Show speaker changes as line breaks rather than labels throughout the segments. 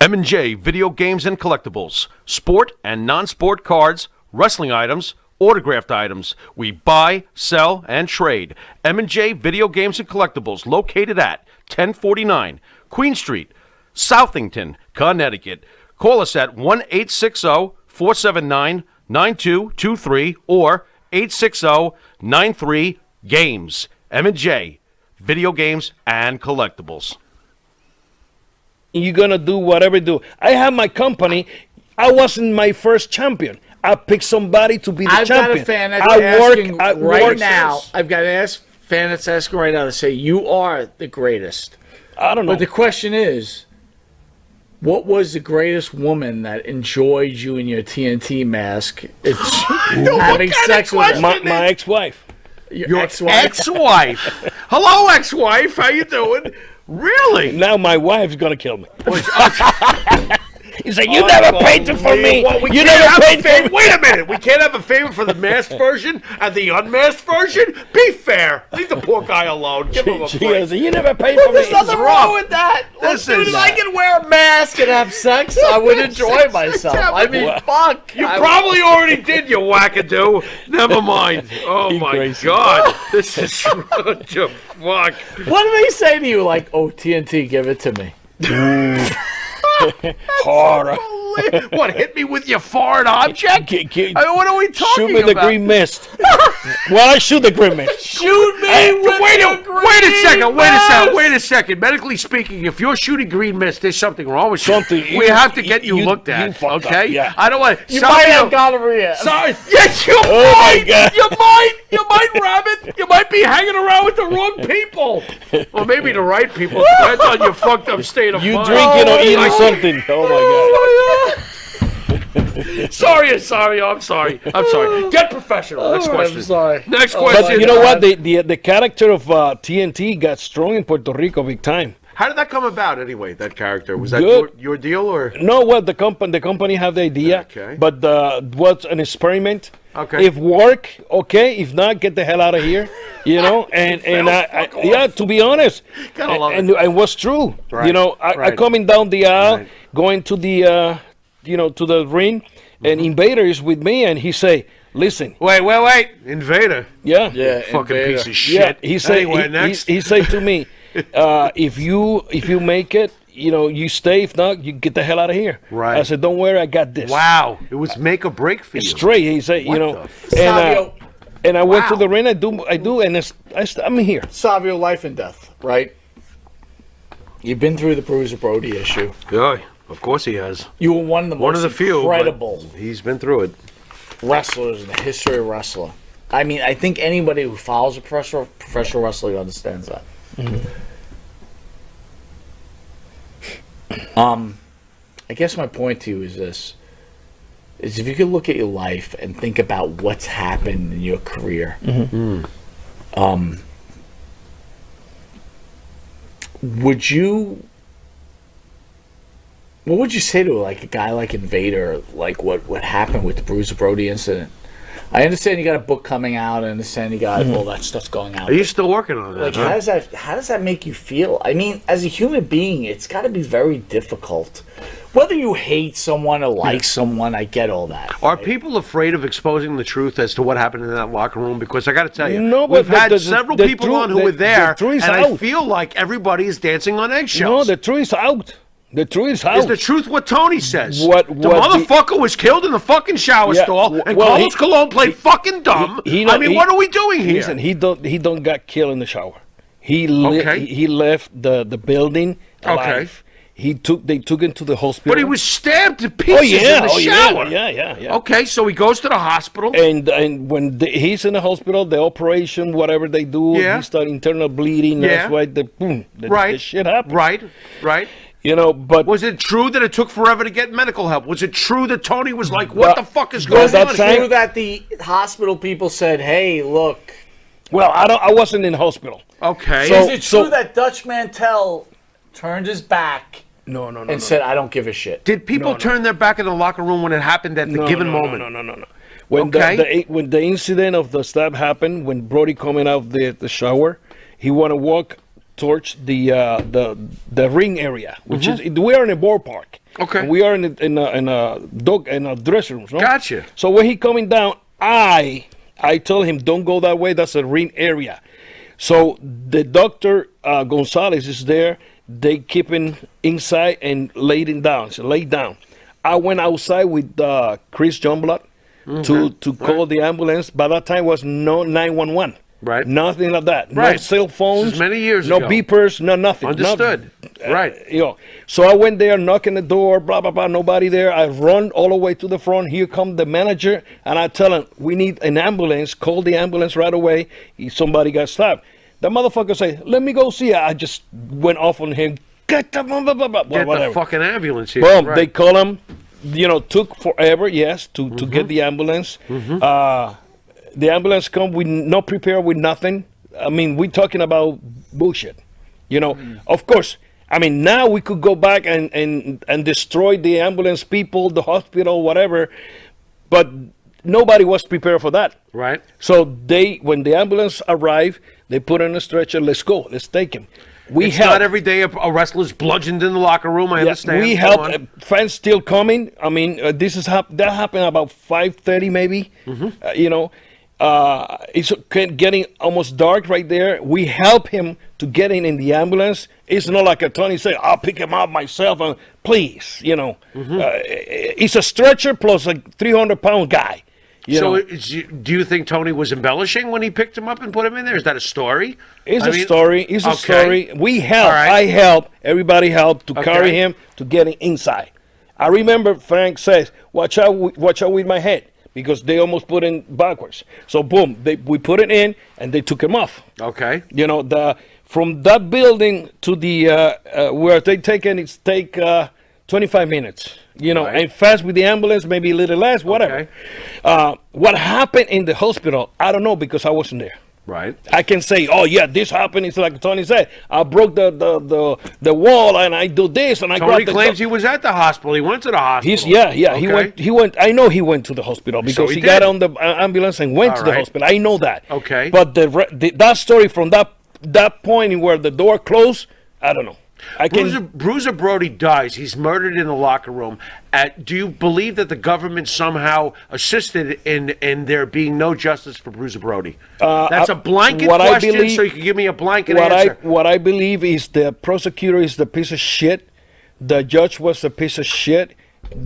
M&J Video Games and Collectibles. Sport and non-sport cards, wrestling items, autographed items. We buy, sell, and trade. M&J Video Games and Collectibles, located at 1049 Queen Street, Southington, Connecticut. Call us at 1-860-479-9223 or 860-93-GAMES. M&J Video Games and Collectibles.
You're going to do whatever you do. I have my company. I wasn't my first champion. I picked somebody to be the champion.
I've got a fan that's asking right now. I've got a fan that's asking right now to say, you are the greatest.
I don't know.
But the question is, what was the greatest woman that enjoyed you in your TNT mask? It's having sex with
my ex-wife.
Your ex-wife?
Ex-wife. Hello, ex-wife. How you doing? Really?
Now my wife's going to kill me. He's like, you never paid for me.
Well, you never paid for me. Wait a minute. We can't have a favor for the masked version and the unmasked version? Be fair. Leave the poor guy alone. Give him a break.
You never paid for me.
There's nothing wrong with that. Listen, if I can wear a mask and have sex, I would enjoy myself. I mean, fuck.
You probably already did, you wackadoo. Never mind. Oh, my God. This is such a fuck.
What do they say to you? Like, oh, TNT, give it to me.
Horror.
What, hit me with your foreign object? I mean, what are we talking about?
Shoot me the green mist. Well, I shoot the green mist.
Shoot me with the green mist.
Wait a second. Medically speaking, if you're shooting green mist, there's something wrong with you. We have to get you looked at, okay?
Yeah.
I don't want...
You might have gonorrhea.
Sorry. Yes, you
Oh
might.
my God.
You might, Rabbit. You might be hanging around with the wrong people. Or maybe the right people. Depends on your fucked up state of mind.
You drinking or eating something. Oh, my God.
Sorry. I'm sorry. Get professional. Next question.
I'm sorry.
Next question.
But you know what? The character of TNT got strong in Puerto Rico big time.
How did that come about anyway, that character? Was that your deal or?
No, well, the company have the idea,
okay.
But was an experiment.
Okay.
If work, okay. If not, get the hell out of here. You know, and yeah, to be honest, and it was true.
Right.
You know, I coming down the aisle, going to the to the ring, and Invader is with me, and he say, listen.
Wait. Invader.
Yeah.
Fucking
Invader.
piece of shit.
Yeah. He say,
anyway, next.
He say to me, if you make it, you stay. If not, you get the hell out of here.
Right.
I said, don't worry, I got this.
Wow. It was make or break for you.
Straight. He said,
Savio.
and I went to the ring. I do, and I'm here.
Savio, life and death, right? You've been through the Bruiser Brody issue.
Yeah, of course he has.
You were one of the
few.
incredible
He's been through it.
wrestlers in the history of wrestling. I mean, I think anybody who follows a professional wrestling understands that.
Mm-hmm.
I guess my point to you is this: is if you could look at your life and think about what's happened in your career.
Mm-hmm.
What would you say to like a guy like Invader, like what happened with the Bruiser Brody incident? I understand you got a book coming out. I understand you got all that stuff going out.
Are you still working on that?
Like, how does that make you feel? I mean, as a human being, it's got to be very difficult. Whether you hate someone or like someone, I get all that.
Are people afraid of exposing the truth as to what happened in that locker room? Because I got to tell you,
No,
we've
but
had several people on who were there,
truth is
and I
out.
feel like everybody is dancing on
No,
eggshells.
the truth is out. The truth is out.
Is the truth what Tony says?
What
the motherfucker was killed in the fucking shower stall, and Carlos Colon played fucking dumb. What are we doing here?
Listen, he don't got killed in the shower. He left the building alive. They took him to the hospital.
But he was stabbed to pieces in the shower.
Yeah.
Okay, so he goes to the hospital.
And when he's in the hospital, the operation, whatever they do, he start internal bleeding. That's why the shit happened.
Right.
But
was it true that it took forever to get medical help? Was it true that Tony was like, "What the fuck is going on?"
Was it true that the hospital people said, "Hey, look"?
Well, I wasn't in the hospital.
Okay.
Is it true that Dutch Mantel turned his back?
No.
And said, "I don't give a shit."
Did people turn their back in the locker room when it happened at the given moment?
No. When the incident of the stab happened, when Brody coming out of the shower, he want to walk towards the ring area, which is we are in a ballpark.
Okay.
And we are in a dressing room. No?
Gotcha.
So when he coming down, I told him don't go that way. That's a ring area. So the doctor Gonzalez is there. They keep him inside and laid down. So lay down. I went outside with Chris Johnblood to call the ambulance. By that time was no 911.
Right.
Nothing like that. No
Right.
cell phones.
This is many years
no
ago.
beepers. No nothing.
Understood. Right.
So I went there, knocking the door, blah, blah, blah, nobody there. I run all the way to the front. Here come the manager, and I tell him, we need an ambulance. Call the ambulance right away. Somebody got stabbed. The motherfucker say, let me go see it. I just went off on him. Get the, blah, blah, blah, blah,
Get
whatever.
the fucking ambulance here.
Boom,
Right.
they call him. Took forever, yes, to get the ambulance. The ambulance come, we not prepared with nothing. I mean, we talking about bullshit. Of course. I mean, now we could go back and destroy the ambulance people, the hospital, whatever. But nobody was prepared for that.
Right.
So when the ambulance arrived, they put in a stretcher. Let's go. Let's take him.
It's not every day a wrestler's bludgeoned in the locker room. I understand.
We
Go
help.
on.
Fans still coming. I mean, that happened about 5:30 maybe. It's getting almost dark right there. We help him to get in the ambulance. It's not like a Tony say, I'll pick him up myself. And please, it's a stretcher plus a 300-pound guy.
Do you think Tony was embellishing when he picked him up and put him in there? Is that a story?
It's a story. It's a story. We help.
Right.
I help. Everybody help to carry him to getting inside. I remember Frank says, watch out with my head. Because they almost put in backwards. So boom, we put it in and they took him off.
Okay.
From that building to the where they taken it take 25 minutes.
Right.
And fast with the ambulance, maybe a little less, whatever.
Okay.
What happened in the hospital, I don't know because I wasn't there.
Right.
I can say, oh yeah, this happened. It's like Tony said, I broke the wall and I do this and I
Tony
grabbed the
claims he was at the hospital. He went to the hospital.
Okay. He went. I know he went to the hospital because he got on the ambulance and went to the hospital. I know that.
Okay.
But that story from that point where the door closed, I don't know.
Bruiser Brody dies. He's murdered in the locker room. Do you believe that the government somehow assisted in there being no justice for Bruiser Brody? That's a blanket question, so you can give me a blanket answer.
What I believe is the prosecutor is the piece of shit. The judge was a piece of shit.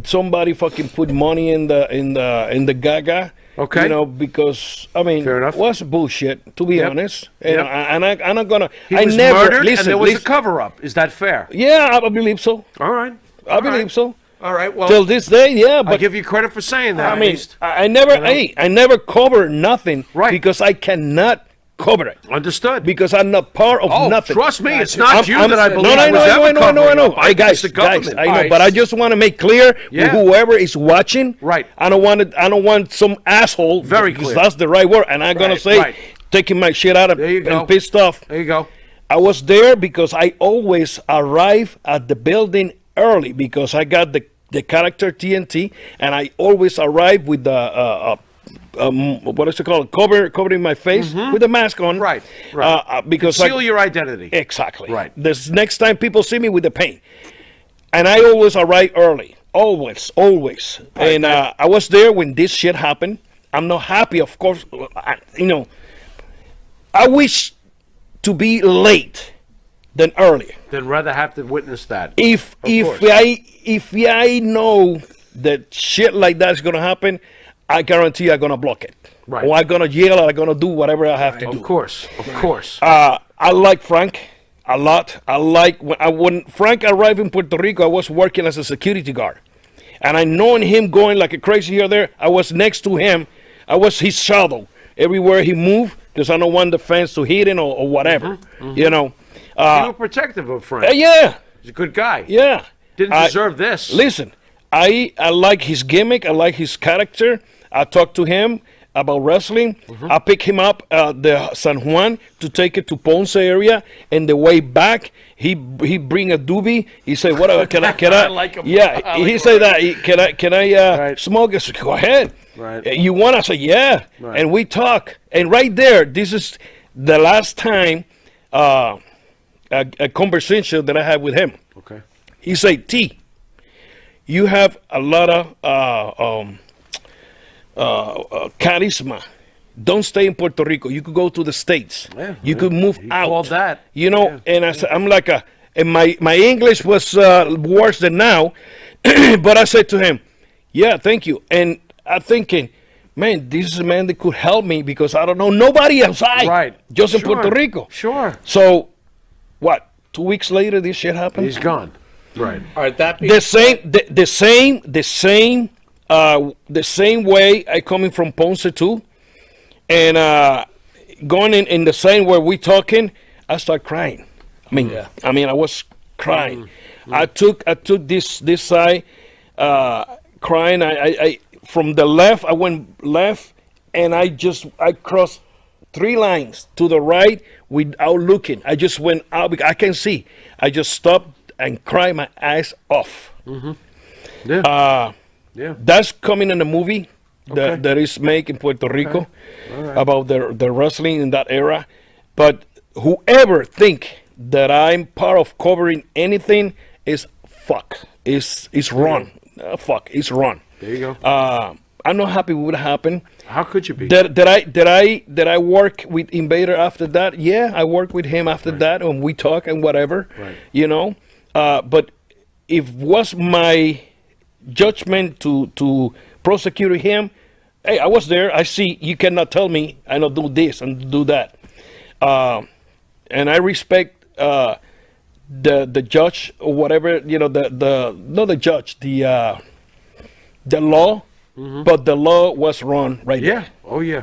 Somebody fucking put money in the Gaga.
Okay.
Because I mean,
fair enough.
Was bullshit to be honest. And I'm not gonna.
He was murdered, and there was a cover-up. Is that fair?
Yeah, I believe so.
All right.
I believe so.
All right. Well,
till this day, yeah. But
I give you credit for saying that.
I mean, I never cover nothing because I cannot cover it.
Understood.
Because I'm not part of nothing.
Trust me, it's not you that I believe
I know.
Guys,
I know, but I just want to make clear to whoever is watching.
Right.
I don't want some asshole.
Very
because
clear.
that's the right word, and I'm gonna say taking my shit out of and pissed off.
There you go.
I was there because I always arrive at the building early because I got the character TNT, and I always arrive with the. What is it called? Covering my face with a mask on.
Right.
Because
conceal your identity.
Exactly.
Right.
This next time people see me with the paint, and I always arrive early. Always. And I was there when this shit happened. I'm not happy, of course. I wish to be late than early.
Then rather have to witness that.
If I know that shit like that is gonna happen, I guarantee I'm gonna block it.
Right.
Or I'm gonna yell, or I'm gonna do whatever I have to do.
Of course.
I like Frank a lot. I like when Frank arrived in Puerto Rico, I was working as a security guard. And I known him going like a crazy here there. I was next to him. I was his shadow. Everywhere he moved, because I don't want the fans to hit him or whatever. You were
protective of Frank.
Yeah.
He's a good guy.
Yeah.
Didn't deserve this.
Listen, I like his gimmick. I like his character. I talked to him about wrestling. I picked him up the San Juan to take it to Ponce area. And the way back, he bring a doobie. He said, "What can I?"
I like him.
Yeah, he said that. Can I smoke? I said, "Go ahead."
Right.
You want? I said, "Yeah."
Right.
And we talk. And right there, this is the last time. a conversation that I had with him.
Okay.
He said, T, you have a lot of charisma. Don't stay in Puerto Rico. You could go to the States.
Yeah,
you could move
he
out.
called that.
You know, and I said, I'm like and my English was worse than now, but I said to him, yeah, thank you. And I'm thinking, man, this is a man that could help me because I don't know nobody outside.
Right.
Just in
Sure.
Puerto Rico.
Sure.
So, what? 2 weeks later, this shit happened.
He's gone. Right.
All right, that being
The same way I coming from Ponce too, and going in the same way we talking, I start crying. I mean, I was crying. I took this side, crying. I from the left, I went left, and I crossed 3 lines to the right without looking. I just went out because I can see. I just stopped and cried my eyes off.
Yeah. Yeah.
That's coming in a movie
Okay.
that is made in Puerto Rico
All right.
about the wrestling in that era. But whoever think that I'm part of covering anything is fuck. Is wrong. Fuck. It's wrong.
There you go.
I'm not happy with what happened.
How could you be?
Did I work with Invader after that? Yeah, I worked with him after that, and we talk and whatever.
Right.
You know, but if was my judgment to prosecute him, hey, I was there. I see. You cannot tell me I don't do this and do that. And I respect the judge or whatever. You know, the not the judge, the law. But the law was wrong right
Yeah.
there.
Oh, yeah.